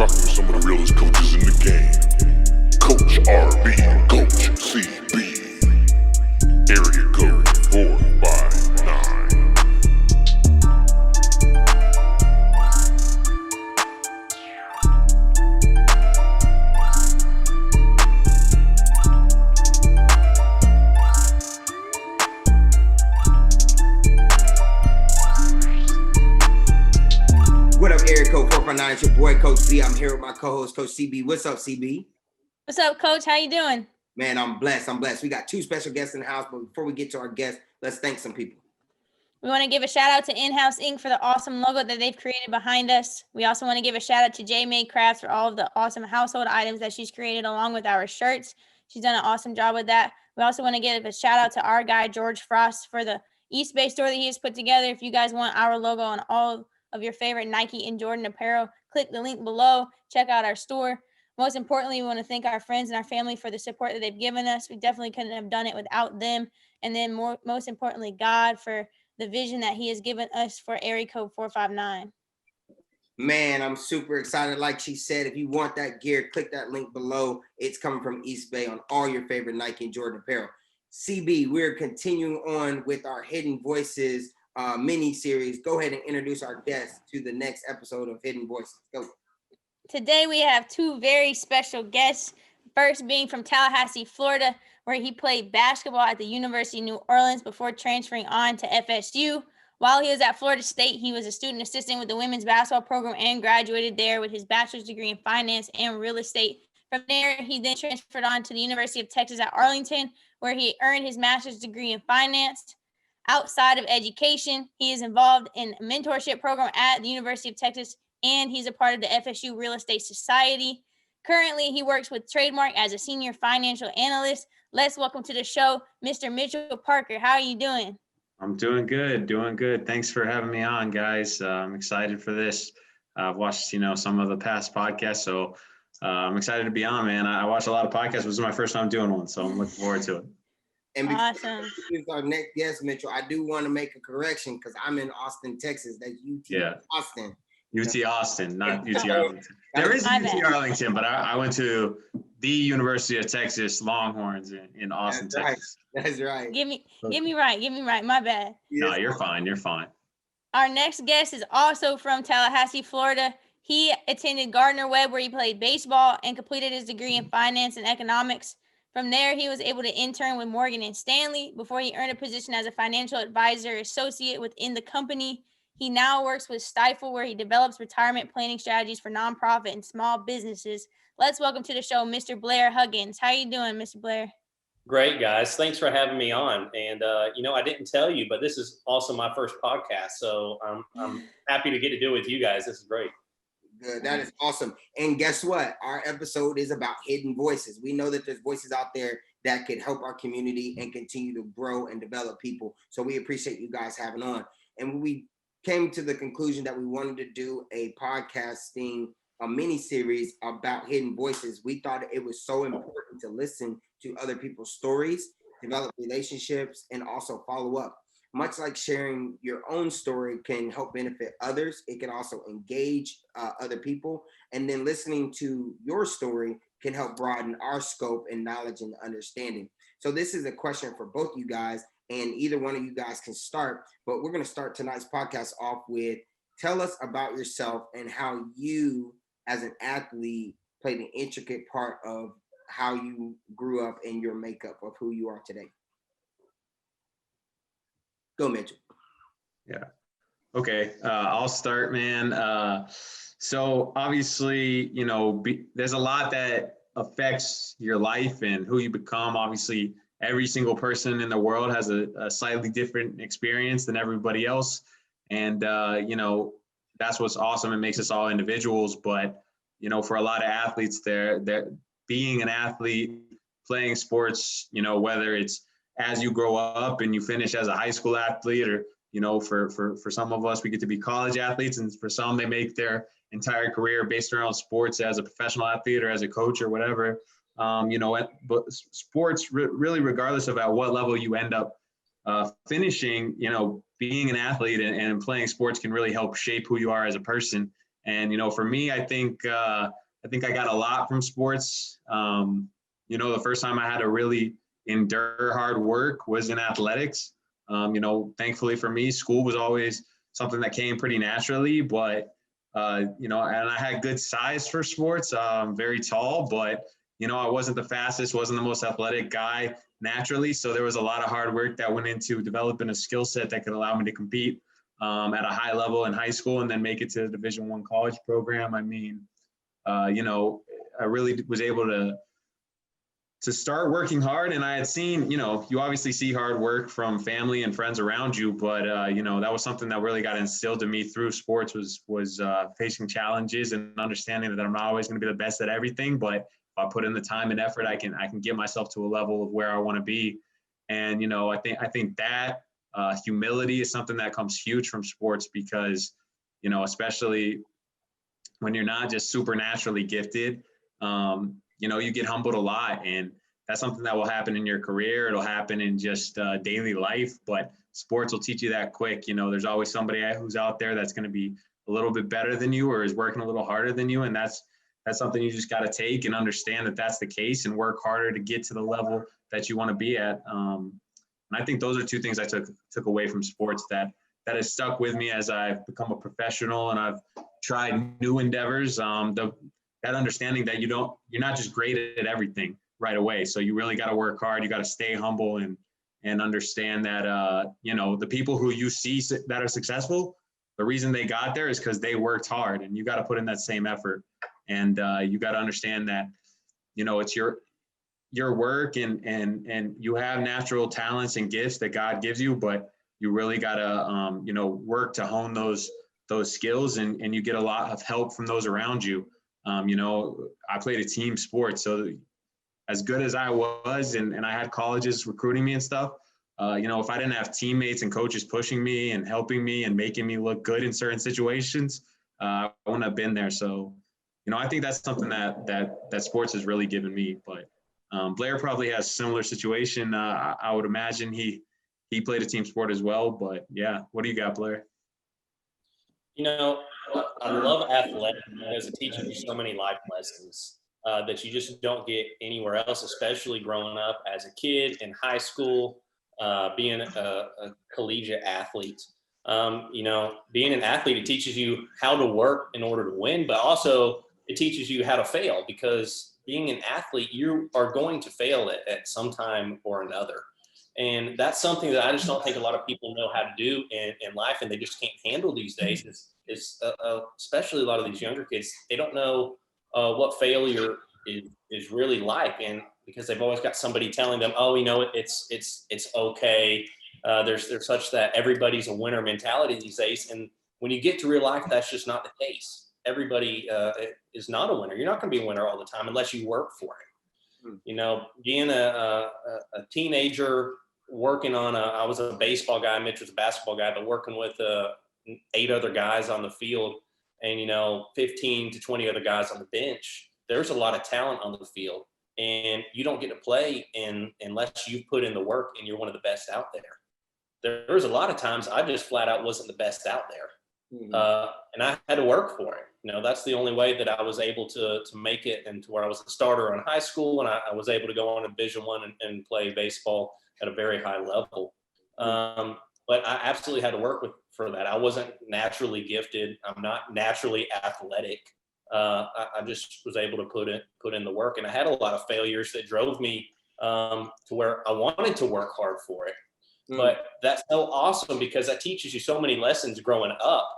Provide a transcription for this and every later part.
rocking with some of the realest coaches in the game. Coach RB and Coach CB. Area code 459. What up, Area Code 459? It's your boy, Coach B. I'm here with my co-host, Coach CB. What's up, CB? What's up, Coach? How you doing? Man, I'm blessed. We got two special guests in the house, but before we get to our guests, let's thank some people. We want to give a shout out to In-House Inc. for the awesome logo that they've created behind us. We also want to give a shout out to J May Crafts for all of the awesome household items that she's created along with our shirts. She's done an awesome job with that. We also want to give a shout out to our guy, George Frost, for the East Bay store that he has put together. If you guys want our logo on all of your favorite Nike and Jordan apparel, click the link below. Check out our store. Most importantly, we want to thank our friends and our family for the support that they've given us. We definitely couldn't have done it without them. And then most importantly, God for the vision that he has given us for Area Code 459. Man, I'm super excited. Like she said, if you want that gear, click that link below. It's coming from East Bay on all your favorite Nike and Jordan apparel. CB, we're continuing on with our Hidden Voices mini series. Go ahead and introduce our guests to the next episode of Hidden Voices. Go. Today we have two very special guests. First being from Tallahassee, Florida, where he played basketball at the University of New Orleans before transferring on to FSU. While he was at Florida State, he was a student assistant with the women's basketball program and graduated there with his bachelor's degree in finance and real estate. From there, he then transferred on to the University of Texas at Arlington, where he earned his master's degree in finance. Outside of education, he is involved in a mentorship program at the University of Texas, and he's a part of the FSU Real Estate Society. Currently, he works with Trademark as a senior financial analyst. Let's welcome to the show, Mr. Mitchell Parker. How are you doing? I'm doing good. Thanks for having me on, guys. I'm excited for this. I've watched, some of the past podcasts, so I'm excited to be on, man. I watch a lot of podcasts. This is my first time doing one, so I'm looking forward to it. And before Awesome. our next guest, Mitchell, I do want to make a correction because I'm in Austin, Texas. That's UT Austin. UT Austin, not UT Arlington. There is UT Arlington, but I went to the University of Texas Longhorns in Austin, Texas. That's right. Give me right. My bad. No, you're fine. Our next guest is also from Tallahassee, Florida. He attended Gardner-Webb, where he played baseball and completed his degree in finance and economics. From there, he was able to intern with Morgan & Stanley before he earned a position as a financial advisor associate within the company. He now works with Stifel, where he develops retirement planning strategies for nonprofit and small businesses. Let's welcome to the show, Mr. Blair Huggins. How are you doing, Mr. Blair? Great, guys. Thanks for having me on. And, I didn't tell you, but this is also my first podcast. So I'm happy to get to do it with you guys. This is great. Good. That is awesome. And guess what? Our episode is about hidden voices. We know that there's voices out there that could help our community and continue to grow and develop people. So we appreciate you guys having on. And we came to the conclusion that we wanted to do a mini series about hidden voices. We thought it was so important to listen to other people's stories, develop relationships, and also follow up. Much like sharing your own story can help benefit others, it can also engage other people. And then listening to your story can help broaden our scope and knowledge and understanding. So this is a question for both you guys, and either one of you guys can start. But we're going to start tonight's podcast off with, tell us about yourself and how you, as an athlete, played an intricate part of how you grew up and your makeup of who you are today. Go, Mitchell. Yeah. Okay. I'll start, man. So obviously, there's a lot that affects your life and who you become. Obviously, every single person in the world has a slightly different experience than everybody else. And, that's what's awesome. It makes us all individuals. But, for a lot of athletes, they're being an athlete, playing sports, whether it's as you grow up and you finish as a high school athlete, or, for some of us, we get to be college athletes. And for some, they make their entire career based around sports as a professional athlete or as a coach or whatever. But sports, really, regardless of at what level you end up finishing, being an athlete and playing sports can really help shape who you are as a person. And, for me, I think I got a lot from sports. The first time I had to really endure hard work was in athletics. Thankfully for me, school was always something that came pretty naturally, but, and I had good size for sports, very tall, but, I wasn't the fastest, wasn't the most athletic guy naturally. So there was a lot of hard work that went into developing a skill set that could allow me to compete at a high level in high school and then make it to the Division I college program. I mean, I really was able to start working hard. And I had seen, you obviously see hard work from family and friends around you, but, that was something that really got instilled in me through sports was facing challenges and understanding that I'm not always going to be the best at everything, but if I put in the time and effort, I can get myself to a level of where I want to be. And, I think that humility is something that comes huge from sports because, especially when you're not just supernaturally gifted, you get humbled a lot, and that's something that will happen in your career. It'll happen in just daily life, but sports will teach you that quick. There's always somebody who's out there that's going to be a little bit better than you or is working a little harder than you. And that's something you just got to take and understand that that's the case and work harder to get to the level that you want to be at. And I think those are two things I took away from sports that has stuck with me as I've become a professional and I've tried new endeavors. That understanding that you're not just great at everything right away. So you really got to work hard. You got to stay humble and understand that, the people who you see that are successful, the reason they got there is because they worked hard, and you got to put in that same effort. And you got to understand that, it's your work and you have natural talents and gifts that God gives you, but you really got to, work to hone those skills and you get a lot of help from those around you. I played a team sport, so as good as I was, and I had colleges recruiting me and stuff, if I didn't have teammates and coaches pushing me and helping me and making me look good in certain situations, I wouldn't have been there. So, I think that's something that sports has really given me. But Blair probably has a similar situation. I would imagine he played a team sport as well. But yeah, what do you got, Blair? I love athletics because it teaches you so many life lessons that you just don't get anywhere else, especially growing up as a kid in high school, being a collegiate athlete. Being an athlete, it teaches you how to work in order to win, but also it teaches you how to fail, because being an athlete, you are going to fail at some time or another. And that's something that I just don't think a lot of people know how to do in life, and they just can't handle these days. Especially a lot of these younger kids, they don't know what failure is really like, and because they've always got somebody telling them, "Oh, it's okay." There's such that everybody's a winner mentality these days, and when you get to real life, that's just not the case. Everybody is not a winner. You're not going to be a winner all the time unless you work for it. Being a teenager working on I was a baseball guy, Mitch was a basketball guy, but working with 8 other guys on the field and 15 to 20 other guys on the bench, there's a lot of talent on the field, and you don't get to play unless you put in the work and you're one of the best out there. There's a lot of times I just flat out wasn't the best out there. And I had to work for it. That's the only way that I was able to make it, and to where I was a starter in high school, and I was able to go on to Division I and play baseball at a very high level. But I absolutely had to work for that. I wasn't naturally gifted. I'm not naturally athletic. I just was able to put in the work, and I had a lot of failures that drove me to where I wanted to work hard for it. But that's so awesome, because that teaches you so many lessons growing up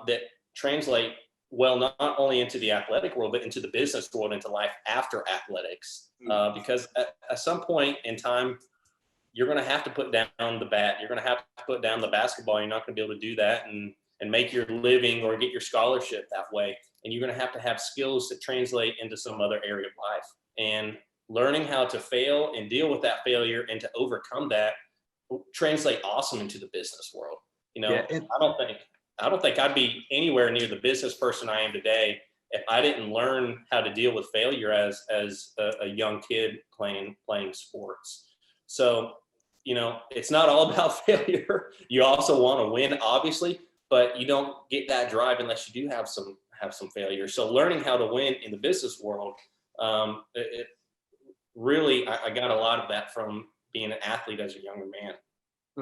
that translate well, not only into the athletic world, but into the business world, into life after athletics. Because at some point in time, you're going to have to put down the bat. You're going to have to put down the basketball. You're not going to be able to do that and make your living or get your scholarship that way. And you're going to have skills that translate into some other area of life. And learning how to fail and deal with that failure and to overcome that translate awesome into the business world. I don't think I'd be anywhere near the business person I am today if I didn't learn how to deal with failure as a young kid playing sports. So, it's not all about failure. You also want to win, obviously, but you don't get that drive unless you do have some failure. So learning how to win in the business world, it really, I got a lot of that from being an athlete as a younger man.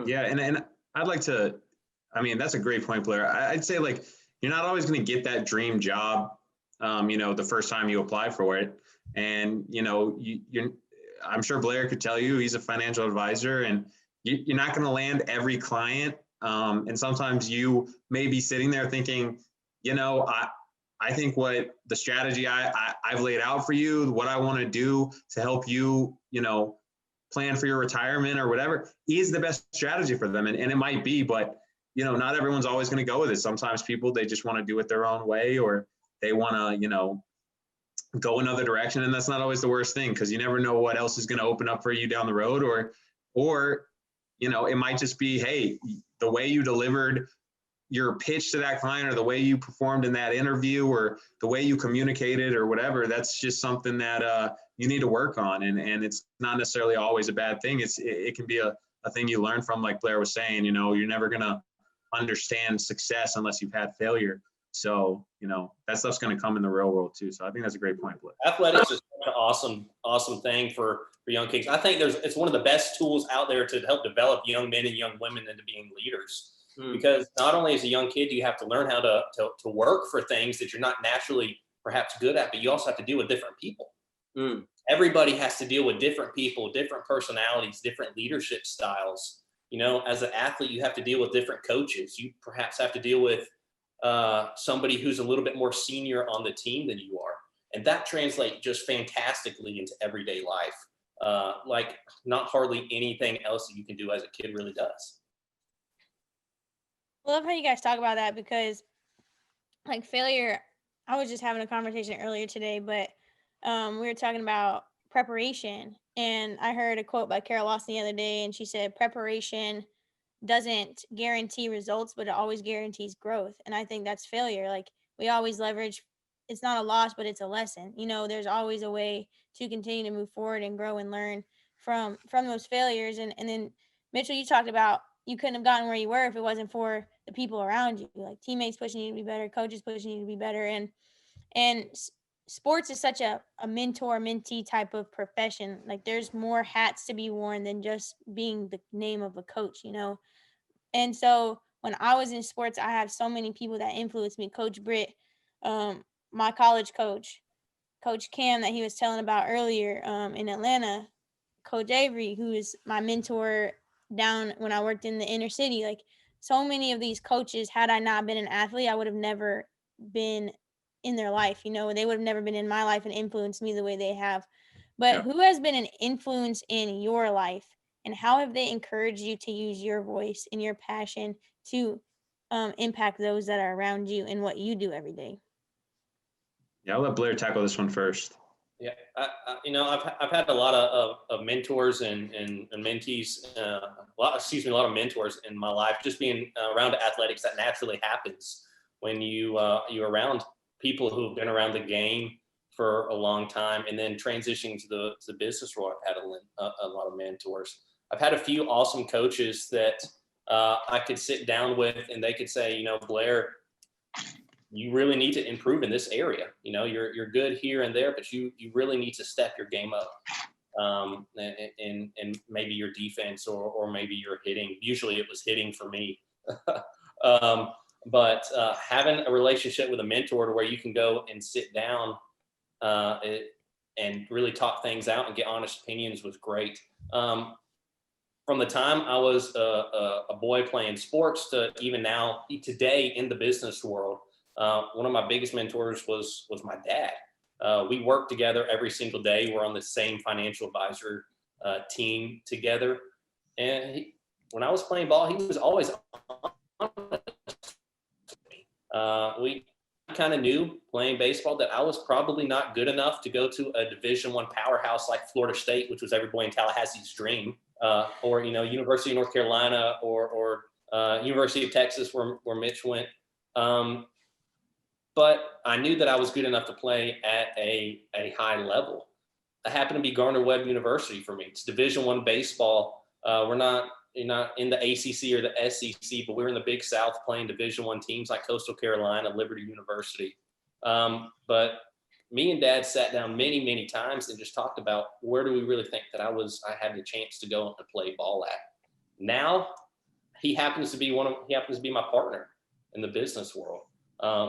Yeah, and I'd like to, I mean, that's a great point, Blair. I'd say, like, you're not always going to get that dream job, the first time you apply for it. And, I'm sure Blair could tell you, he's a financial advisor, and you're not going to land every client. And sometimes you may be sitting there thinking, I think what the strategy I've laid out for you, what I want to do to help you, plan for your retirement or whatever, is the best strategy for them. And it might be, but, not everyone's always going to go with it. Sometimes people, they just want to do it their own way, or they want to, go another direction. And that's not always the worst thing, because you never know what else is going to open up for you down the road. Or, it might just be, hey, the way you delivered your pitch to that client, or the way you performed in that interview, or the way you communicated, or whatever, that's just something that you need to work on. And it's not necessarily always a bad thing. It can be a thing you learn from, like Blair was saying. You're never going to understand success unless you've had failure. So, that stuff's going to come in the real world too. So I think that's a great point, Blair. Athletics is an awesome thing for young kids. I think it's one of the best tools out there to help develop young men and young women into being leaders. Because not only as a young kid do you have to learn how to work for things that you're not naturally perhaps good at, but you also have to deal with different people. Everybody has to deal with different people, different personalities, different leadership styles. As an athlete, you have to deal with different coaches. You perhaps have to deal with somebody who's a little bit more senior on the team than you are. And that translates just fantastically into everyday life. Like not hardly anything else that you can do as a kid really does. I love how you guys talk about that, because like failure, I was just having a conversation earlier today, but we were talking about preparation, and I heard a quote by Carol Lawson the other day, and she said, preparation doesn't guarantee results, but it always guarantees growth. And I think that's failure. Like we always leverage, it's not a loss, but it's a lesson. There's always a way to continue to move forward and grow and learn from those failures. And then Mitchell, you talked about you couldn't have gotten where you were if it wasn't for the people around you, like teammates pushing you to be better, coaches pushing you to be better. And sports is such a mentor mentee type of profession. Like there's more hats to be worn than just being the name of a coach, And so when I was in sports, I have so many people that influenced me. Coach Britt, my college coach, Coach Cam that he was telling about earlier in Atlanta, Coach Avery, who is my mentor down when I worked in the inner city. Like so many of these coaches, had I not been an athlete, I would have never been in their life. They would have never been in my life and influenced me the way they have. But who has been an influence in your life, and how have they encouraged you to use your voice and your passion to impact those that are around you and what you do every day? Yeah, I'll let Blair tackle this one first. Yeah, I've had a lot of mentors and mentees, a lot of mentors in my life. Just being around athletics, that naturally happens when you're around people who've been around the game for a long time, and then transitioning to the business world. I've had a lot of mentors. I've had a few awesome coaches that I could sit down with, and they could say, Blair, you really need to improve in this area. You're good here and there, but you really need to step your game up. And maybe your defense or maybe your hitting. Usually it was hitting for me. But having a relationship with a mentor to where you can go and sit down and really talk things out and get honest opinions was great. From the time I was a boy playing sports to even now, today in the business world, one of my biggest mentors was my dad. We work together every single day. We're on the same financial advisor team together. And when I was playing ball, he was always honest. We kind of knew playing baseball that I was probably not good enough to go to a Division I powerhouse like Florida State, which was every boy in Tallahassee's dream, or University of North Carolina or University of Texas where Mitch went. But I knew that I was good enough to play at a high level. That happened to be Gardner-Webb University for me. It's Division I baseball. We're not not in the ACC or the SEC, but we were in the Big South playing Division I teams like Coastal Carolina, Liberty University. But me and Dad sat down many times and just talked about where do we really think that I had the chance to go and play ball at. Now he happens to be my partner in the business world.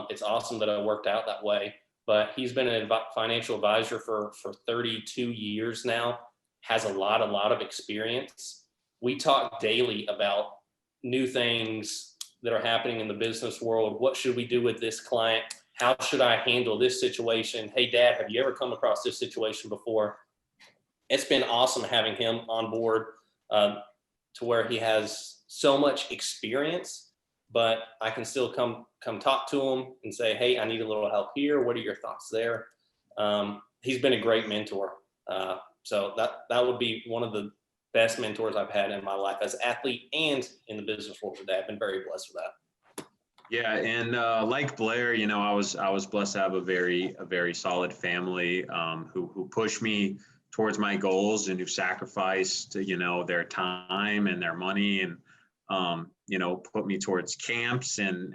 It's awesome that it worked out that way, but he's been a financial advisor for 32 years now, has a lot of experience. We talk daily about new things that are happening in the business world. What should we do with this client? How should I handle this situation? Hey, Dad, have you ever come across this situation before? It's been awesome having him on board to where he has so much experience, but I can still come talk to him and say, hey, I need a little help here. What are your thoughts there? He's been a great mentor. So that would be one of the best mentors I've had in my life as an athlete and in the business world today. I've been very blessed with that. Yeah, and like Blair, you know, I was blessed to have a very solid family who pushed me towards my goals and who sacrificed, you know, their time and their money and you know, put me towards camps and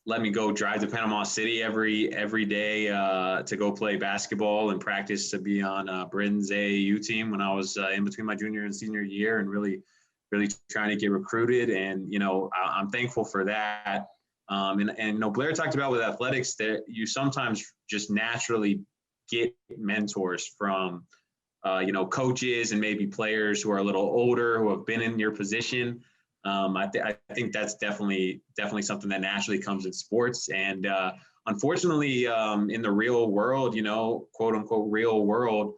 let me go drive to Panama City every day to go play basketball and practice to be on Britain's AAU team when I was in between my junior and senior year and really trying to get recruited. And, you know, I'm thankful for that. And you know, Blair talked about with athletics that you sometimes just naturally get mentors from, you know, coaches and maybe players who are a little older, who have been in your position. I think that's definitely something that naturally comes in sports. And unfortunately, in the real world, you know, quote unquote, real world,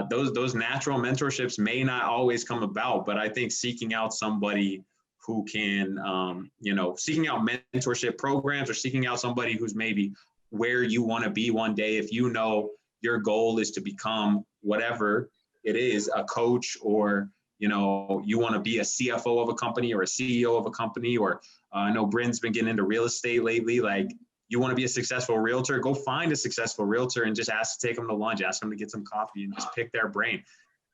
those natural mentorships may not always come about. But I think seeking out somebody who can, you know, seeking out mentorship programs or seeking out somebody who's maybe where you want to be one day, if you know your goal is to become whatever it is, a coach, or you know, you want to be a CFO of a company or a CEO of a company, or I know Bryn's been getting into real estate lately. Like, you want to be a successful realtor, go find a successful realtor and just ask to take them to lunch, ask them to get some coffee and just pick their brain.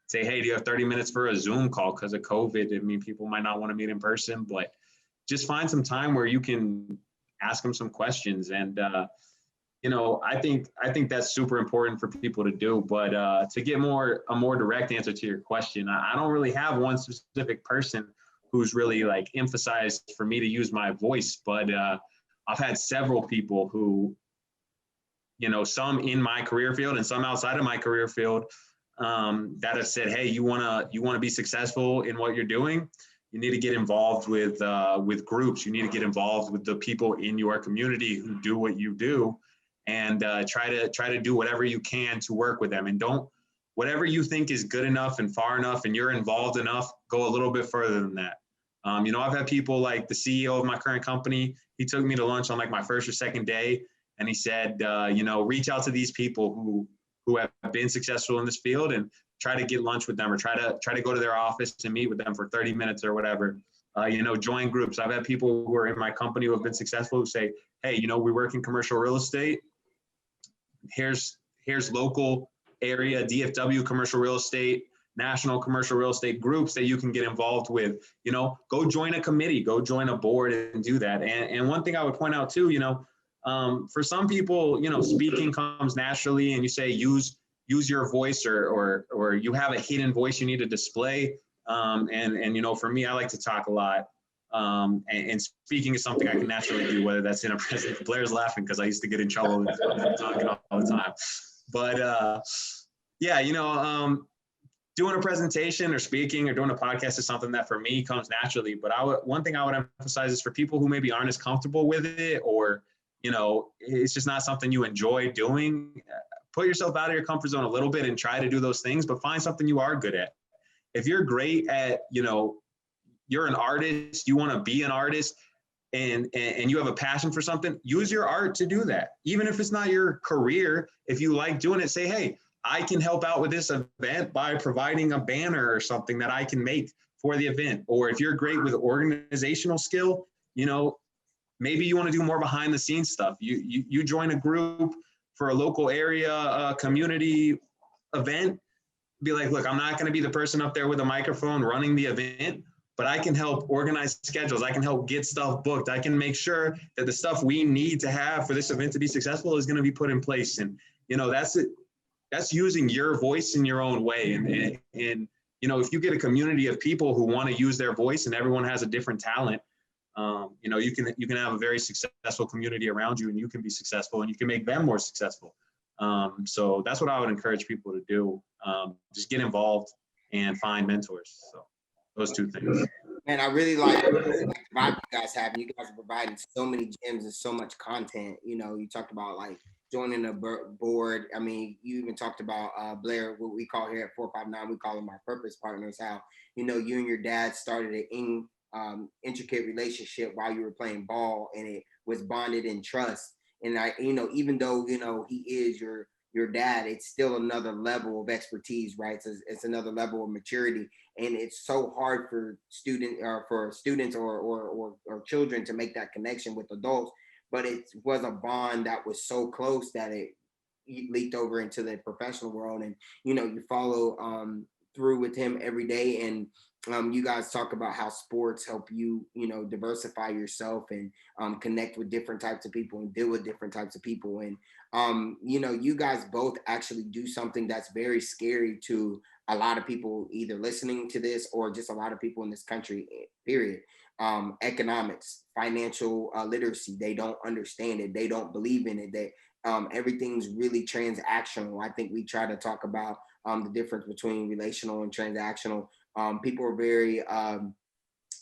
Say, hey, do you have 30 minutes for a Zoom call because of COVID? I mean, people might not want to meet in person, but just find some time where you can ask them some questions. And, you know, I think that's super important for people to do. But to get a more direct answer to your question, I don't really have one specific person who's really like emphasized for me to use my voice. But I've had several people who, you know, some in my career field and some outside of my career field, that have said, hey, you wanna be successful in what you're doing, you need to get involved with groups. You need to get involved with the people in your community who do what you do. And try to do whatever you can to work with them. And whatever you think is good enough and far enough and you're involved enough, go a little bit further than that. You know, I've had people like the CEO of my current company, he took me to lunch on like my first or second day. And he said, you know, reach out to these people who have been successful in this field and try to get lunch with them or try to go to their office and meet with them for 30 minutes or whatever. You know, join groups. I've had people who are in my company who have been successful who say, hey, you know, we work in commercial real estate. Here's local area DFW commercial real estate, national commercial real estate groups that you can get involved with. You know, go join a committee, go join a board and do that. And one thing I would point out too, you know, for some people, you know, speaking comes naturally and you say use your voice or you have a hidden voice you need to display. And you know, for me, I like to talk a lot. And speaking is something I can naturally do, whether that's in a presentation. Blair's laughing because I used to get in trouble talking all the time. But yeah, you know, doing a presentation or speaking or doing a podcast is something that for me comes naturally. But one thing I would emphasize is for people who maybe aren't as comfortable with it, or you know, it's just not something you enjoy doing. Put yourself out of your comfort zone a little bit and try to do those things, but find something you are good at. If you're great at, you know, you're an artist, you want to be an artist, and you have a passion for something, use your art to do that. Even if it's not your career, if you like doing it, say, hey, I can help out with this event by providing a banner or something that I can make for the event. Or if you're great with organizational skill, you know, maybe you want to do more behind the scenes stuff. You join a group for a local area community event. be like, look, I'm not going to be the person up there with a microphone running the event, but I can help organize schedules. I can help get stuff booked. I can make sure that the stuff we need to have for this event to be successful is going to be put in place. And, you know, that's it. That's using your voice in your own way. And you know, if you get a community of people who want to use their voice and everyone has a different talent, you know, you can have a very successful community around you, and you can be successful and you can make them more successful. So that's what I would encourage people to do. Just get involved and find mentors. So those two things. Man, I really like the vibe you guys have. You guys are providing so many gems and so much content. You know, you talked about like joining a board. I mean, you even talked about Blair, what we call here at 459, we call them our purpose partners. How, you know, you and your dad started an intricate relationship while you were playing ball, and it was bonded in trust. And I, you know, even though, you know, he is your dad, it's still another level of expertise, right? It's another level of maturity, and it's so hard for students or children to make that connection with adults. But it was a bond that was so close that it leaked over into the professional world. And you know, you follow through with him every day, and you guys talk about how sports help you, you know, diversify yourself and connect with different types of people and deal with different types of people. And you know, you guys both actually do something that's very scary to a lot of people either listening to this or just a lot of people in this country, period. Economics, financial literacy, they don't understand it, they don't believe in it, they everything's really transactional. I think we try to talk about the difference between relational and transactional. People are very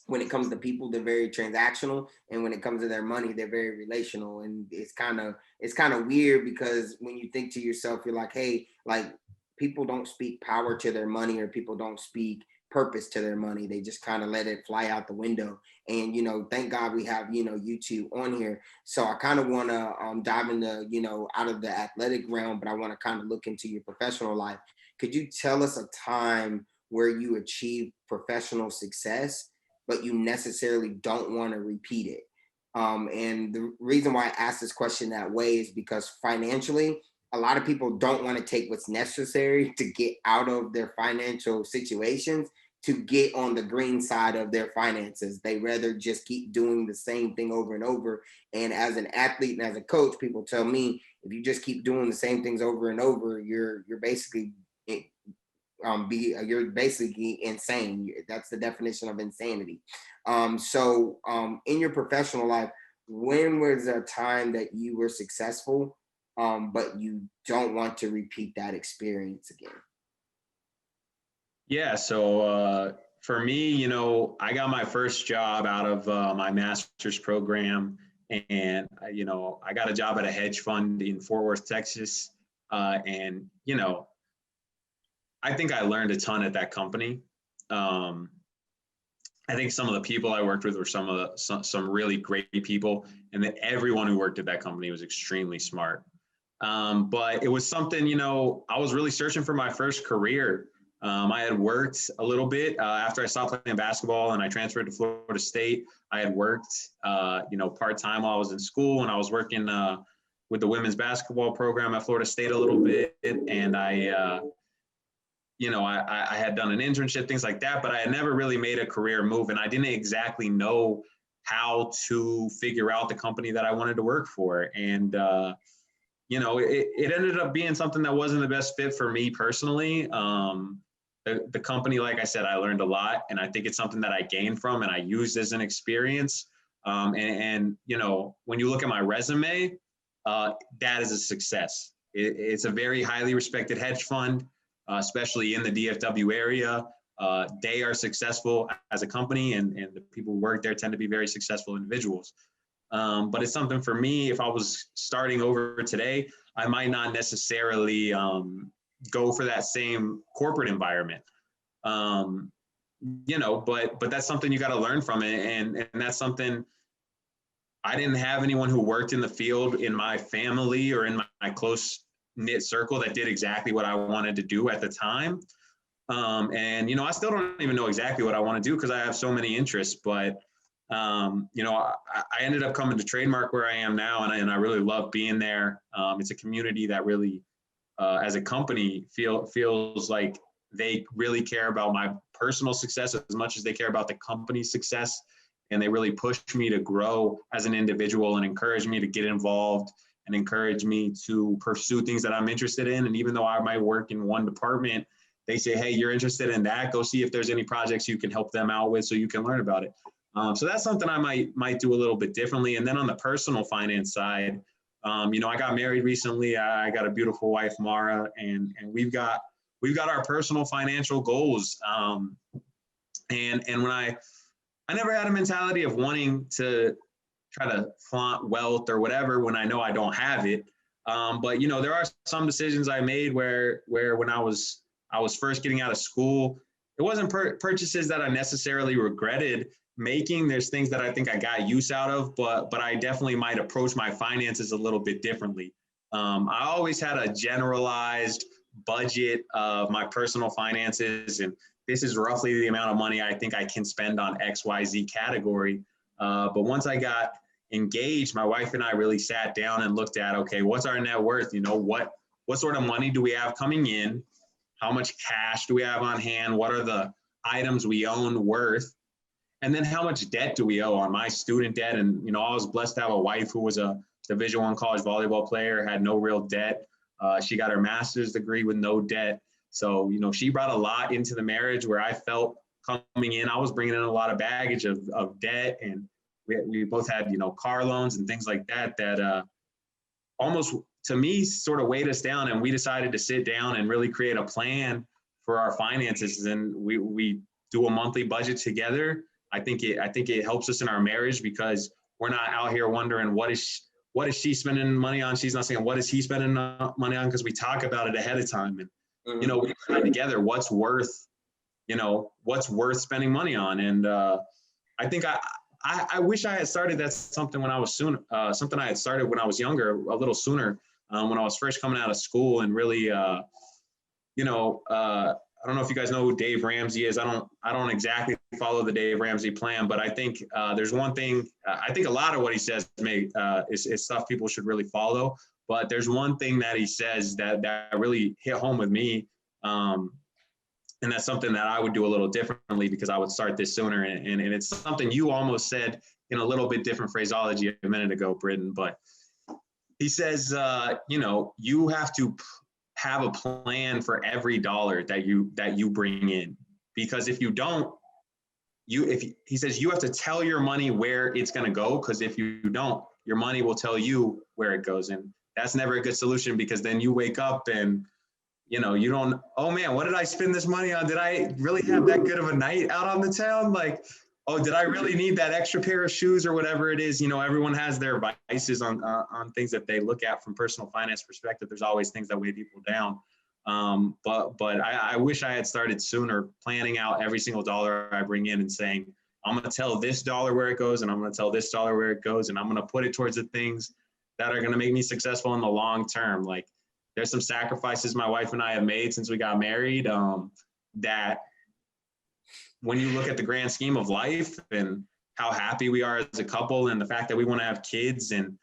when it comes to people, they're very transactional, and when it comes to their money, they're very relational. And it's kind of weird, because when you think to yourself, you're like, hey, like, people don't speak power to their money, or people don't speak purpose to their money. They just kind of let it fly out the window. And, you know, thank God we have, you know, YouTube on here. So I kind of want to dive into, you know, out of the athletic realm, but I want to kind of look into your professional life. Could you tell us a time where you achieved professional success, but you necessarily don't want to repeat it? And the reason why I asked this question that way is because financially, a lot of people don't want to take what's necessary to get out of their financial situations to get on the green side of their finances. They rather just keep doing the same thing over and over. And as an athlete and as a coach, people tell me, if you just keep doing the same things over and over, you're basically you're basically insane. That's the definition of insanity. So in your professional life, when was a time that you were successful, but you don't want to repeat that experience again? Yeah. So for me, you know, I got my first job out of my master's program, and you know, I got a job at a hedge fund in Fort Worth, Texas, and you know, I think I learned a ton at that company. I think some of the people I worked with were some really great people, and that everyone who worked at that company was extremely smart. But it was something, you know, I was really searching for my first career. I had worked a little bit after I stopped playing basketball and I transferred to Florida State. I had worked, you know, part-time while I was in school, and I was working with the women's basketball program at Florida State a little bit. And you know, I had done an internship, things like that, but I had never really made a career move, and I didn't exactly know how to figure out the company that I wanted to work for. And, you know, it ended up being something that wasn't the best fit for me personally. The company, like I said, I learned a lot, and I think it's something that I gained from and I used as an experience. And you know, when you look at my resume, that is a success. It's a very highly respected hedge fund, especially in the DFW area. They are successful as a company, and the people who work there tend to be very successful individuals. But it's something for me, if I was starting over today, I might not necessarily go for that same corporate environment. You know, but that's something you got to learn from it. And that's something, I didn't have anyone who worked in the field in my family or in my close knit circle that did exactly what I wanted to do at the time. And, you know, I still don't even know exactly what I want to do because I have so many interests, but, you know, I ended up coming to Trademark where I am now, and I really love being there. It's a community that really, as a company, feels like they really care about my personal success as much as they care about the company's success. And they really push me to grow as an individual and encourage me to get involved and encourage me to pursue things that I'm interested in. And even though I might work in one department, they say, hey, you're interested in that, go see if there's any projects you can help them out with so you can learn about it. So that's something I might do a little bit differently. And then on the personal finance side, you know, I got married recently. I got a beautiful wife, Mara, and we've got our personal financial goals. And when I never had a mentality of wanting to try to flaunt wealth or whatever when I know I don't have it. But you know, there are some decisions I made where when I was first getting out of school, it wasn't purchases that I necessarily regretted making. There's things that I think I got use out of, but I definitely might approach my finances a little bit differently. I always had a generalized budget of my personal finances, and this is roughly the amount of money I think I can spend on XYZ category. But once I got engaged, my wife and I really sat down and looked at, okay, what's our net worth? You know, what sort of money do we have coming in? How much cash do we have on hand? What are the items we own worth? And then how much debt do we owe on my student debt? And, you know, I was blessed to have a wife who was a Division I college volleyball player, had no real debt. She got her master's degree with no debt. So, you know, she brought a lot into the marriage where I felt coming in, I was bringing in a lot of baggage of debt. And we both had, you know, car loans and things like that almost, to me, sort of weighed us down. And we decided to sit down and really create a plan for our finances. And we do a monthly budget together. I think it helps us in our marriage because we're not out here wondering what is she spending money on? She's not saying, what is he spending money on? Because we talk about it ahead of time. And, you know, we decide together what's worth spending money on. And I think I wish I had started that something when I was something I had started when I was younger, a little sooner, when I was first coming out of school and really, you know, I don't know if you guys know who Dave Ramsey is. I don't exactly follow the Dave Ramsey plan, but I think there's one thing. I think a lot of what he says is stuff people should really follow. But there's one thing that he says that really hit home with me, and that's something that I would do a little differently because I would start this sooner. And it's something you almost said in a little bit different phraseology a minute ago, Britton. But he says, you know, you have to have a plan for every dollar that you bring in, because if you don't, he says you have to tell your money where it's going to go, because if you don't, your money will tell you where it goes, and that's never a good solution, because then you wake up and you know you don't, oh man, what did I spend this money on? Did I really have that good of a night out on the town? Like, oh, did I really need that extra pair of shoes or whatever it is? You know, everyone has their vices on things that they look at from personal finance perspective. There's always things that weigh people down. But I wish I had started sooner, planning out every single dollar I bring in and saying, I'm going to tell this dollar where it goes, and I'm going to tell this dollar where it goes, and I'm going to put it towards the things that are going to make me successful in the long term. Like, there's some sacrifices my wife and I have made since we got married that, when you look at the grand scheme of life and how happy we are as a couple and the fact that we want to have kids, and,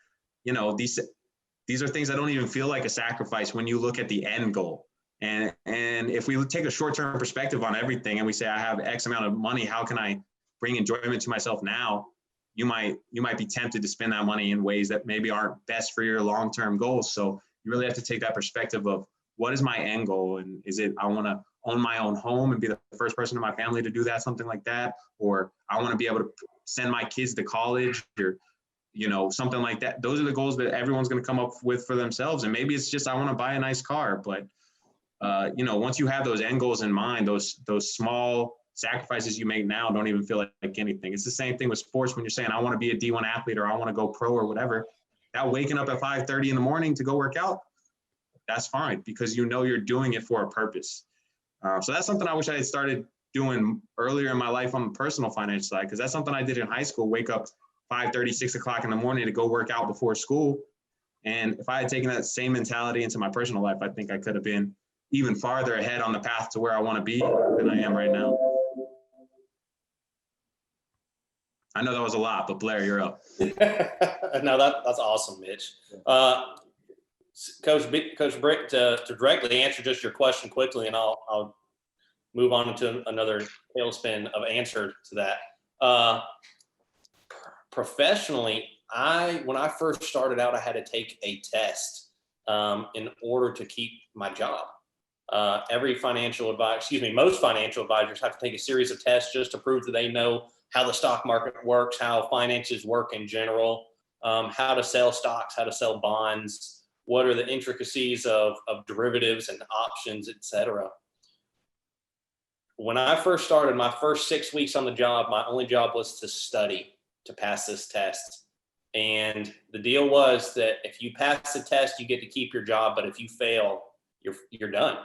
you know, these are things that don't even feel like a sacrifice when you look at the end goal. And if we take a short-term perspective on everything and we say, I have X amount of money, how can I bring enjoyment to myself now? You might be tempted to spend that money in ways that maybe aren't best for your long-term goals. So you really have to take that perspective of, what is my end goal? And is it, I want to own my own home and be the first person in my family to do that, something like that? Or I want to be able to send my kids to college, or, you know, something like that. Those are the goals that everyone's going to come up with for themselves. And maybe it's just, I want to buy a nice car. But, you know, once you have those end goals in mind, those small sacrifices you make now don't even feel like anything. It's the same thing with sports. When you're saying, I want to be a D1 athlete, or I want to go pro or whatever, that waking up at 5:30 in the morning to go work out, that's fine, because you know you're doing it for a purpose. So that's something I wish I had started doing earlier in my life on the personal finance side, because that's something I did in high school, wake up 5:30, 6 o'clock in the morning to go work out before school. And if I had taken that same mentality into my personal life, I think I could have been even farther ahead on the path to where I want to be than I am right now. I know that was a lot, but Blair, you're up. No, that's awesome, Mitch. Coach Britt, to directly answer just your question quickly, and I'll move on into another tailspin of answer to that. Professionally, when I first started out, I had to take a test in order to keep my job. Most financial advisors have to take a series of tests just to prove that they know how the stock market works, how finances work in general, how to sell stocks, how to sell bonds, what are the intricacies of derivatives and options, etc. When I first started, my first 6 weeks on the job, my only job was to study to pass this test. And the deal was that if you pass the test, you get to keep your job, but if you fail, you're done.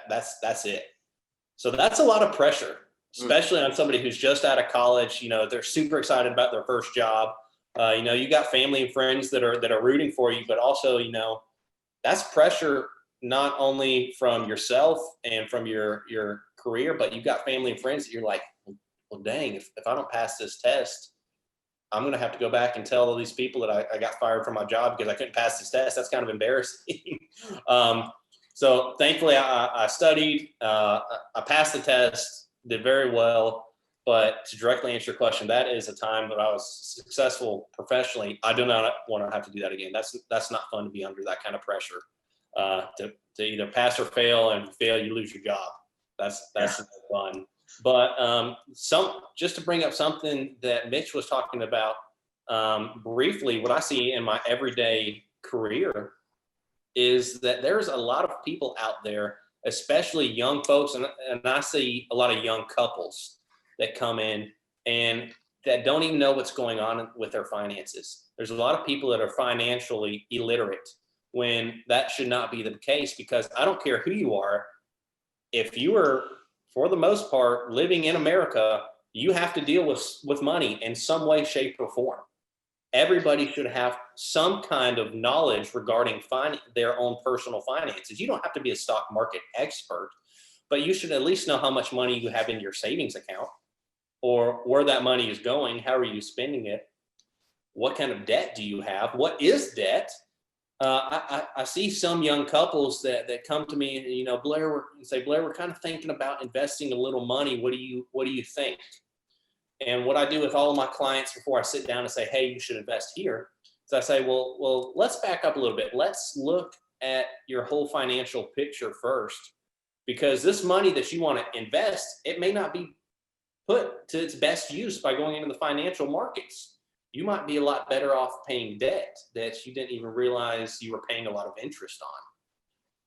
That's it. So that's a lot of pressure, especially on somebody who's just out of college. You know, they're super excited about their first job. You know, you got family and friends that are rooting for you, but also, you know, that's pressure not only from yourself and from your career, but you've got family and friends that you're like, well, dang, if I don't pass this test, I'm going to have to go back and tell all these people that I got fired from my job because I couldn't pass this test. That's kind of embarrassing. So thankfully I studied, I passed the test, did very well. But to directly answer your question, that is a time that I was successful professiononally. I do not want to have to do that again. That's not fun to be under that kind of pressure, to either pass or fail, and if you fail, you lose your job. That's not fun. But just to bring up something that Mitch was talking about briefly, what I see in my everyday career is that there's a lot of people out there, especially young folks, and I see a lot of young couples that come in and that don't even know what's going on with their finances. There's a lot of people that are financially illiterate when that should not be the case, because I don't care who you are. If you are, for the most part, living in America, you have to deal with money in some way, shape, or form. Everybody should have some kind of knowledge regarding their own personal finances. You don't have to be a stock market expert, but you should at least know how much money you have in your savings account, or where that money is going. How are you spending it? What kind of debt do you have? What is debt? I see some young couples that come to me and, you know, Blair, we're kind of thinking about investing a little money. What do you think? And what I do with all of my clients before I sit down and say, hey, you should invest here, is I say, well, let's back up a little bit. Let's look at your whole financial picture first, because this money that you want to invest, it may not be put to its best use by going into the financial markets. You might be a lot better off paying debt that you didn't even realize you were paying a lot of interest on.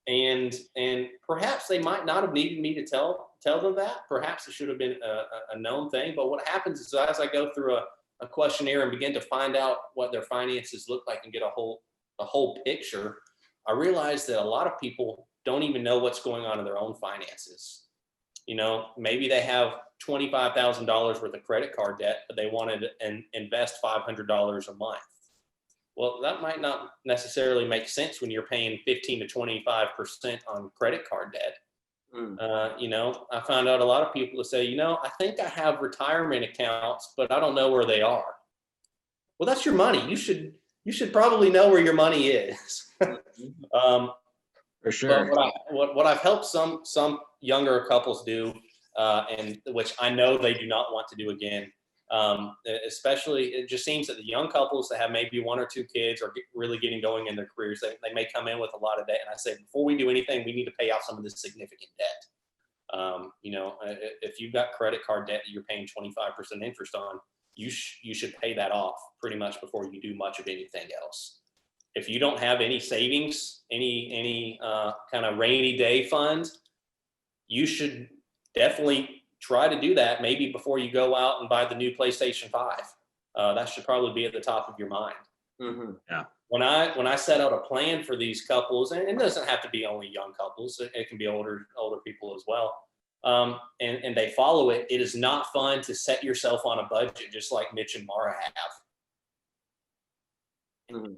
And perhaps they might not have needed me to tell them that. Perhaps it should have been a known thing. But what happens is, as I go through a questionnaire and begin to find out what their finances look like and get a whole picture, I realize that a lot of people don't even know what's going on in their own finances. You know, maybe they have $25,000 worth of credit card debt, but they wanted to invest $500 a month. Well, that might not necessarily make sense when you're paying 15 to 25% on credit card debt. You know, I found out a lot of people that say, you know, I think I have retirement accounts, but I don't know where they are. Well, that's your money. You should probably know where your money is. For sure. But what I've helped some younger couples do, and which I know they do not want to do again, especially, it just seems that the young couples that have maybe one or two kids are really getting going in their careers, they may come in with a lot of debt. And I say, before we do anything, we need to pay off some of this significant debt. You know, if you've got credit card debt that you're paying 25% interest on, you should pay that off pretty much before you do much of anything else. If you don't have any savings, any kind of rainy day fund, you should definitely try to do that maybe before you go out and buy the new PlayStation 5. That should probably be at the top of your mind. Mm-hmm. Yeah. When I set out a plan for these couples, and it doesn't have to be only young couples, it can be older people as well, and they follow it, it is not fun to set yourself on a budget just like Mitch and Mara have. Mm-hmm.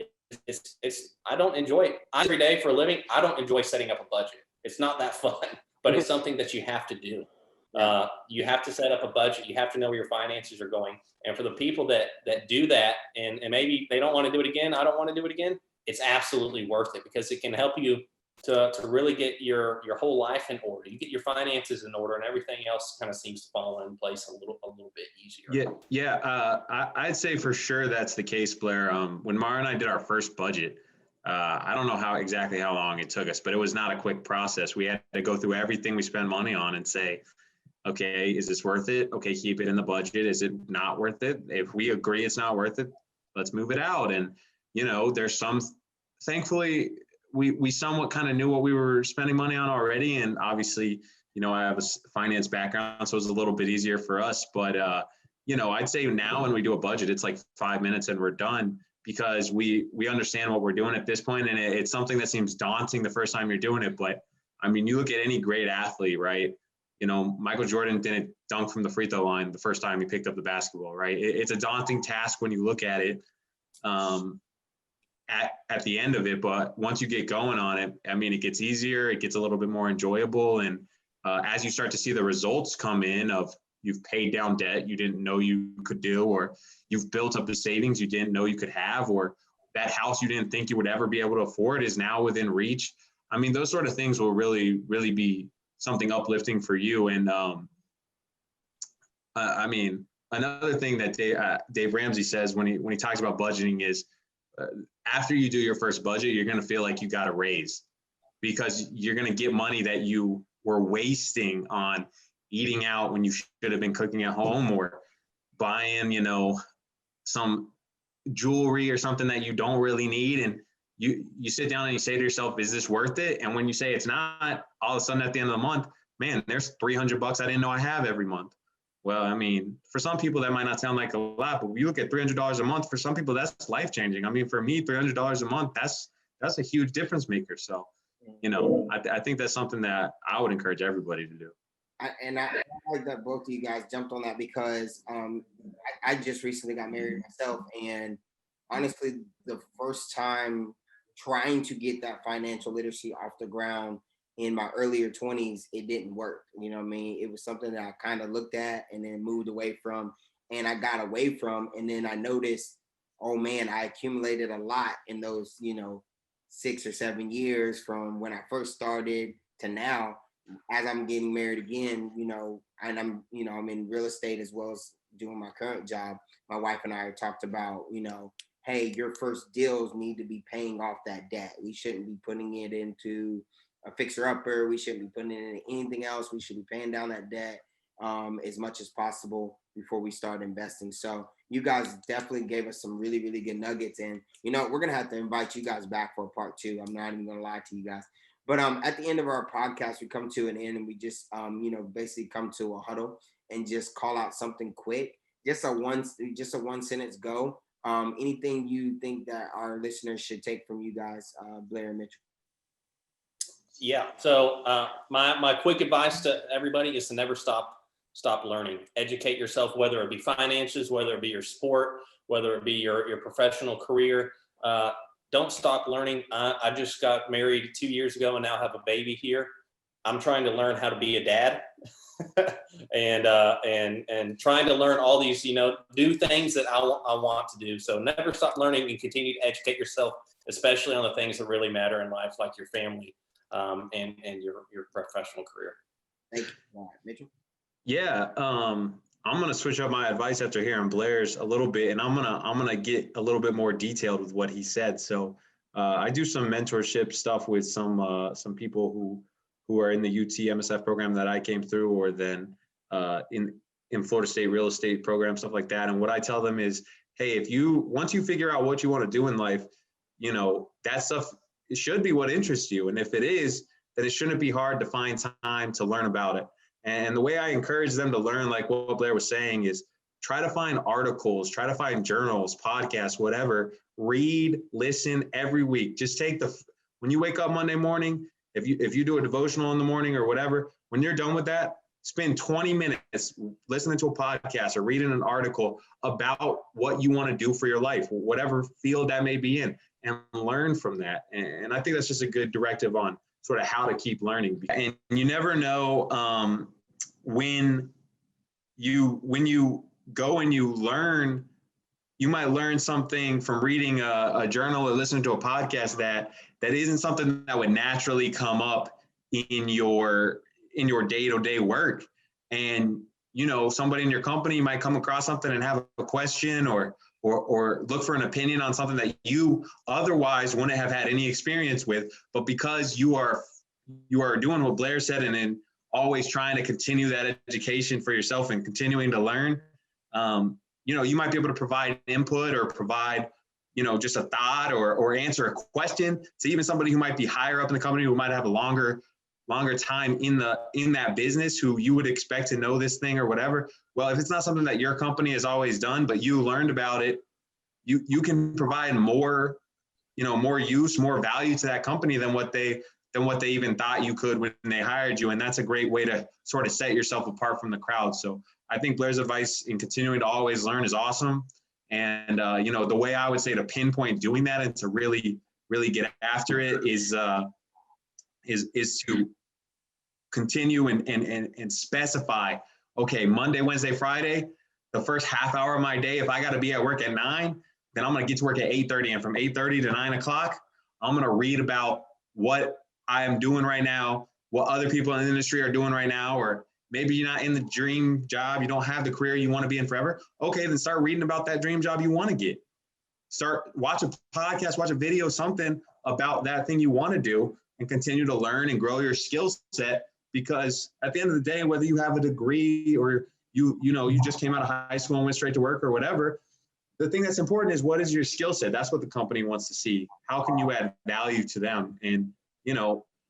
I don't enjoy it every day for a living. I don't enjoy setting up a budget. It's not that fun, but it's something that you have to do. You have to set up a budget. You have to know where your finances are going. And for the people that do that, and maybe they don't want to do it again, I don't want to do it again, it's absolutely worth it, because it can help you to really get your whole life in order. You get your finances in order, and everything else kind of seems to fall in place a little bit easier. Yeah. I'd say for sure that's the case, Blair. When Mara and I did our first budget, I don't know exactly how long it took us, but it was not a quick process. We had to go through everything we spend money on and say, okay, is this worth it? Okay, keep it in the budget. Is it not worth it? If we agree it's not worth it, let's move it out. And, there's thankfully, we somewhat kind of knew what we were spending money on already. And obviously, I have a finance background, so it was a little bit easier for us. But, I'd say now when we do a budget, it's like 5 minutes and we're done, because we understand what we're doing at this point. And it's something that seems daunting the first time you're doing it. But I mean, you look at any great athlete, right? Michael Jordan didn't dunk from the free throw line the first time he picked up the basketball, right? It's a daunting task when you look at it at the end of it. But once you get going on it, I mean, it gets easier, it gets a little bit more enjoyable. And as you start to see the results come in of you've paid down debt you didn't know you could do, or you've built up the savings you didn't know you could have, or that house you didn't think you would ever be able to afford is now within reach. I mean, those sort of things will really, really be something uplifting for you. And I mean, another thing that Dave Ramsey says when he talks about budgeting is after you do your first budget, you're going to feel like you got a raise, because you're going to get money that you were wasting on eating out when you should have been cooking at home, or buying, some jewelry or something that you don't really need. And you sit down and you say to yourself, is this worth it? And when you say it's not, all of a sudden at the end of the month, man, there's $300 I didn't know I have every month. Well, I mean, for some people that might not sound like a lot, but when you look at $300 a month, for some people that's life-changing. I mean, for me, $300 a month, that's a huge difference maker. So, I think that's something that I would encourage everybody to do. I like that both of you guys jumped on that, because I just recently got married myself, and honestly, the first time trying to get that financial literacy off the ground in my earlier 20s, it didn't work. You know what I mean? It was something that I kind of looked at and then moved away from, and I got away from, and then I noticed, oh man, I accumulated a lot in those, 6 or 7 years from when I first started to now. As I'm getting married again, and I'm in real estate as well as doing my current job. My wife and I talked about, hey, your first deals need to be paying off that debt. We shouldn't be putting it into a fixer upper. We shouldn't be putting it into anything else. We should be paying down that debt as much as possible before we start investing. So you guys definitely gave us some really, really good nuggets. And, we're going to have to invite you guys back for a part 2. I'm not even going to lie to you guys. But at the end of our podcast, we come to an end, and we just, basically come to a huddle and just call out something quick, just a one sentence go. Anything you think that our listeners should take from you guys, Blair and Mitchell? Yeah. So my quick advice to everybody is to never stop learning. Educate yourself, whether it be finances, whether it be your sport, whether it be your professional career. Don't stop learning. I just got married 2 years ago and now have a baby here. I'm trying to learn how to be a dad and trying to learn all these, do things that I want to do. So never stop learning and continue to educate yourself, especially on the things that really matter in life, like your family and your professional career. Thank you, Mitchell. Yeah. I'm going to switch up my advice after hearing Blair's a little bit, and I'm going to get a little bit more detailed with what he said. So I do some mentorship stuff with some people who are in the UT MSF program that I came through, or then in Florida State real estate program, stuff like that. And what I tell them is, hey, once you figure out what you want to do in life, that stuff, it should be what interests you. And if it is, then it shouldn't be hard to find time to learn about it. And the way I encourage them to learn, like what Blair was saying, is try to find articles, try to find journals, podcasts, whatever, read, listen every week. Just when you wake up Monday morning, if you do a devotional in the morning or whatever, when you're done with that, spend 20 minutes listening to a podcast or reading an article about what you want to do for your life, whatever field that may be in, and learn from that. And I think that's just a good directive on sort of how to keep learning. And you never know when you go and you learn you might learn something from reading a journal or listening to a podcast that isn't something that would naturally come up in your day-to-day work. And somebody in your company might come across something and have a question or look for an opinion on something that you otherwise wouldn't have had any experience with. But because you are doing what Blair said, and then always trying to continue that education for yourself and continuing to learn, you might be able to provide input or provide, just a thought or answer a question to even somebody who might be higher up in the company, who might have a longer time in that business, who you would expect to know this thing or whatever. Well, if it's not something that your company has always done, but you learned about it, you can provide more use, more value to that company than what they even thought you could when they hired you. And that's a great way to sort of set yourself apart from the crowd. So I think Blair's advice in continuing to always learn is awesome. And, the way I would say to pinpoint doing that and to really, really get after it is to continue and specify, okay, Monday, Wednesday, Friday, the first half hour of my day, if I got to be at work at 9, then I'm going to get to work at 8:30. And from 8:30 to 9 o'clock, I'm going to read about what I am doing right now, what other people in the industry are doing right now, or maybe you're not in the dream job, you don't have the career you want to be in forever. Okay, then start reading about that dream job you want to get. Watch a podcast, watch a video, something about that thing you want to do, and continue to learn and grow your skill set. Because at the end of the day, whether you have a degree or you just came out of high school and went straight to work or whatever, the thing that's important is, what is your skill set? That's what the company wants to see. How can you add value to them? And,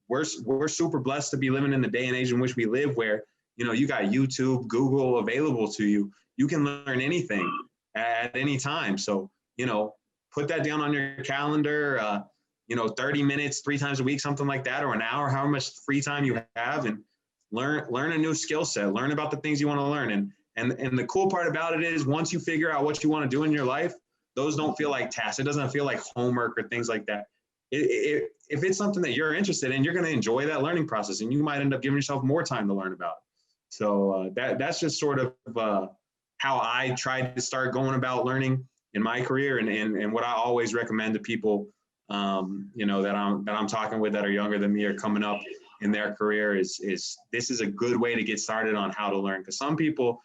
we're super blessed to be living in the day and age in which we live, where, you got YouTube, Google available to you. You can learn anything at any time. So, put that down on your calendar, 30 minutes, 3 times a week, something like that, or an hour, how much free time you have, and learn a new skill set, learn about the things you want to learn. And the cool part about it is, once you figure out what you want to do in your life, those don't feel like tasks. It doesn't feel like homework or things like that. If it's something that you're interested in, you're going to enjoy that learning process, and you might end up giving yourself more time to learn about it. So that's just sort of how I tried to start going about learning in my career, and what I always recommend to people, that I'm talking with that are younger than me or coming up in their career is this is a good way to get started on how to learn. Because some people,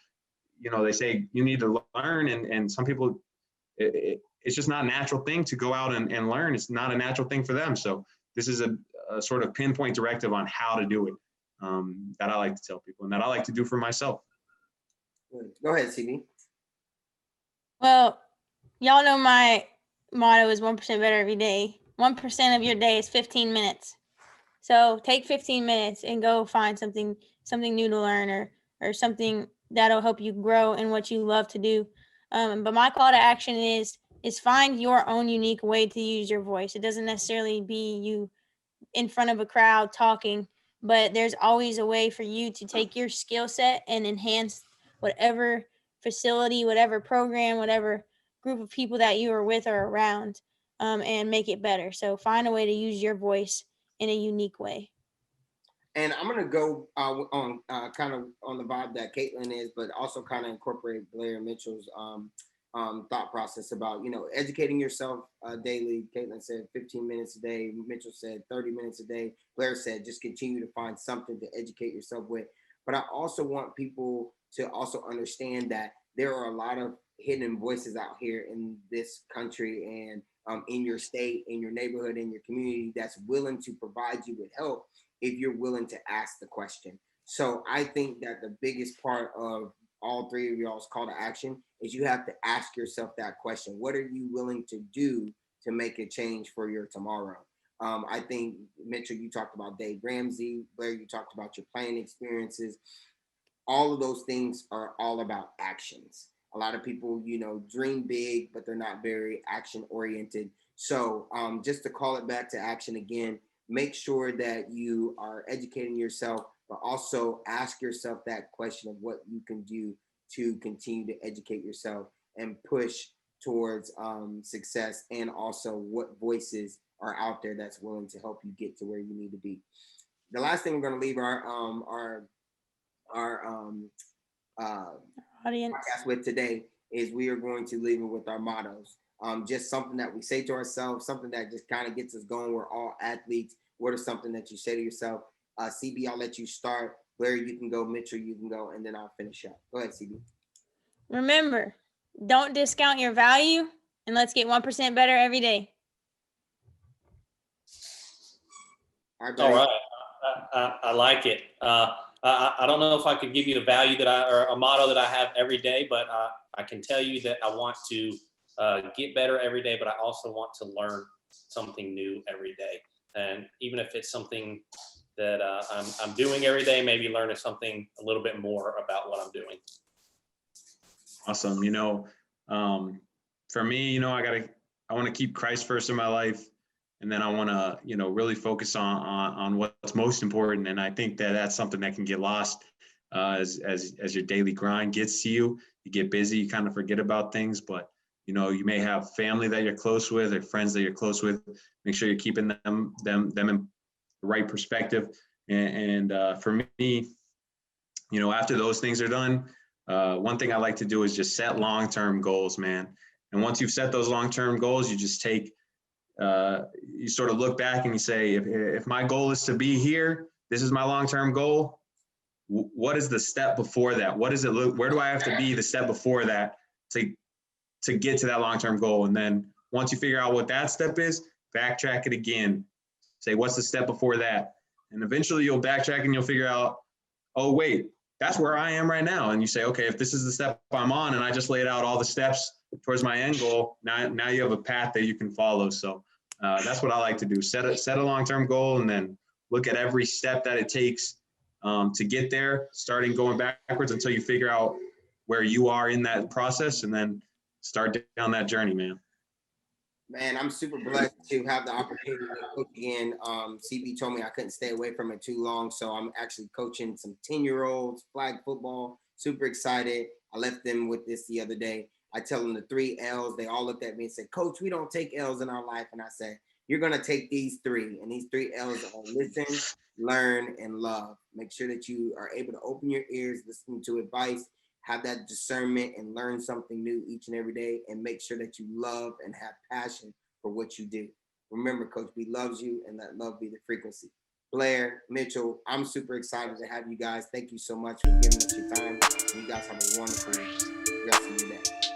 they say you need to learn, and some people, it's just not a natural thing to go out and learn. It's not a natural thing for them. So this is a sort of pinpoint directive on how to do it, that I like to tell people, and that I like to do for myself. Go ahead, CB. Well, y'all know my motto is 1% better every day. 1% of your day is 15 minutes. So take 15 minutes and go find something new to learn, or something that'll help you grow in what you love to do. But my call to action is find your own unique way to use your voice. It doesn't necessarily be you in front of a crowd talking, but there's always a way for you to take your skill set and enhance whatever facility, whatever program, whatever group of people that you are with or around, and make it better. So find a way to use your voice in a unique way. And I'm gonna go on kind of on the vibe that Caitlin is, but also kind of incorporate Blair Mitchell's thought process about educating yourself daily. Caitlin said 15 minutes a day. Mitchell said 30 minutes a day. Blair said just continue to find something to educate yourself with. But I also want people to also understand that there are a lot of hidden voices out here in this country and in your state, in your neighborhood, in your community, that's willing to provide you with help if you're willing to ask the question. So I think that the biggest part of all three of y'all's call to action is you have to ask yourself that question. What are you willing to do to make a change for your tomorrow? I think, Mitchell, you talked about Dave Ramsey. Blair, you talked about your playing experiences. All of those things are all about actions. A lot of people, dream big, but they're not very action oriented. So just to call it back to action again, make sure that you are educating yourself, but also ask yourself that question of what you can do to continue to educate yourself and push towards success, and also what voices are out there that's willing to help you get to where you need to be. The last thing we're going to leave our Audience. podcast with today is we are going to leave it with our mottos. Just something that we say to ourselves, something that just kind of gets us going. We're all athletes. What is something that you say to yourself? CB, I'll let you start. Blair, you can go. Mitchell, you can go, and then I'll finish up. Go ahead, CB. Remember, don't discount your value, and let's get 1% better every day. All right, All Blair. right. I like it. I don't know if I could give you a value or a motto that I have every day, but I can tell you that I want to get better every day, but I also want to learn something new every day. And even if it's something that I'm doing every day, maybe learning something a little bit more about what I'm doing. Awesome. For me, I want to keep Christ first in my life. And then I want to, really focus on what's most important. And I think that that's something that can get lost as your daily grind gets to you. You get busy, you kind of forget about things, but you may have family that you're close with or friends that you're close with. Make sure you're keeping them in the right perspective. And for me, after those things are done, one thing I like to do is just set long-term goals, man. And once you've set those long-term goals, you just take you sort of look back and you say, if my goal is to be here, this is my long-term goal. What is the step before that? What does it look? Where do I have to be the step before that to get to that long-term goal? And then once you figure out what that step is, backtrack it again. Say, what's the step before that? And eventually you'll backtrack and you'll figure out, oh, wait, that's where I am right now. And you say, okay, if this is the step I'm on and I just laid out all the steps towards my end goal, now you have a path that you can follow. So that's what I like to do. Set a long-term goal and then look at every step that it takes to get there, starting going backwards until you figure out where you are in that process and then start down that journey, man. Man, I'm super blessed to have the opportunity to coach again. CB told me I couldn't stay away from it too long, so I'm actually coaching some 10-year-olds, flag football. Super excited. I left them with this the other day. I tell them the 3 L's. They all looked at me and said, Coach, we don't take L's in our life. And I said, you're going to take these 3. And these 3 L's are listen, learn, and love. Make sure that you are able to open your ears, listen to advice, have that discernment, and learn something new each and every day, and make sure that you love and have passion for what you do. Remember, Coach B loves you, and let love be the frequency. Blair, Mitchell, I'm super excited to have you guys. Thank you so much for giving us your time. You guys have a wonderful rest of your day.